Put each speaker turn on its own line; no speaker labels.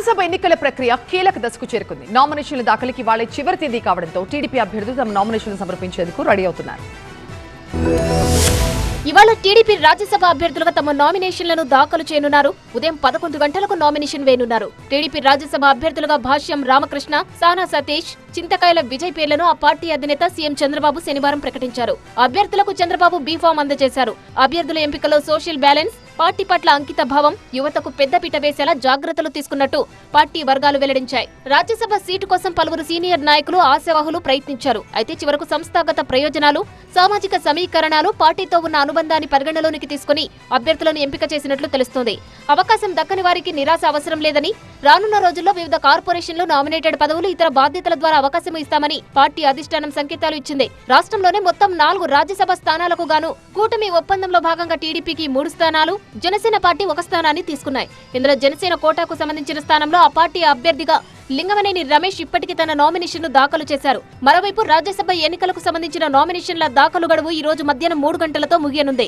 రాజ్యసభ ఎన్నికల ప్రక్రియ కీలక దశకు చేరుకుంది. నామినేషన్ల దాఖలుకి వాళ్లే చివరి తేదీ కావడంతో టీడీపీ అభ్యర్థులు తమ నామినేషన్లు సమర్పించేందుకు రెడీ అవుతున్నారు.
ఇవాళ టీడీపీ రాజ్యసభ అభ్యర్థులుగా తమ నామినేషన్లను దాఖలు చేయనున్నారు. ఉదయం 11 గంటలకు నామినేషన్ వేయనున్నారు. టీడీపీ రాజ్యసభ అభ్యర్థులుగా భాష్యం రామకృష్ణ, సానా సతీష్, చింతకాయల విజయ్ పేర్లను ఆ పార్టీ అధినేత సీఎం చంద్రబాబు శనివారం ప్రకటించారు. అభ్యర్థులకు చంద్రబాబు బీఫామ్ అందజేశారు. అభ్యర్థుల ఎంపికలో సోషల్ బ్యాలెన్స్, పార్టీ పట్ల అంకిత భావం, యువతకు పెద్దపీట వేసేలా జాగ్రత్తలు తీసుకున్నట్టు పార్టీ వర్గాలు వెల్లడించాయి. రాజ్యసభ సీటు కోసం పలువురు సీనియర్ నాయకులు, ఆశావహులు ప్రయత్నించారు. అయితే చివరకు సంస్థాగత ప్రయోజనాలు, సామాజిక సమీకరణాలు, పార్టీతో ఉన్న అనుబంధాన్ని పరిగణలోనికి తీసుకుని అభ్యర్థులను ఎంపిక చేసినట్లు తెలుస్తోంది. అవకాశం దక్కని వారికి నిరాశ అవసరం లేదని, రానున్న రోజుల్లో వివిధ కార్పొరేషన్లు, నామినేటెడ్ పదవులు, ఇతర బాధ్యతల ద్వారా అవకాశం ఇస్తామని పార్టీ అధిష్టానం సంకేతాలు ఇచ్చింది. రాష్ట్రంలోనే మొత్తం 4 రాజ్యసభ స్థానాలకు గాను కూటమి ఒప్పందంలో భాగంగా టీడీపీకి 3 స్థానాలు, జనసేన పార్టీ 1 స్థానాన్ని తీసుకున్నాయి. ఇందులో జనసేన కోటాకు సంబంధించిన స్థానంలో ఆ పార్టీ అభ్యర్థిగా లింగమనేని రమేష్ ఇప్పటికీ తన నామినేషన్ను దాఖలు చేశారు. మరోవైపు రాజ్యసభ ఎన్నికలకు సంబంధించిన నామినేషన్ల దాఖలు గడువు ఈ రోజు మధ్యాహ్నం 3 గంటలతో ముగియనుంది.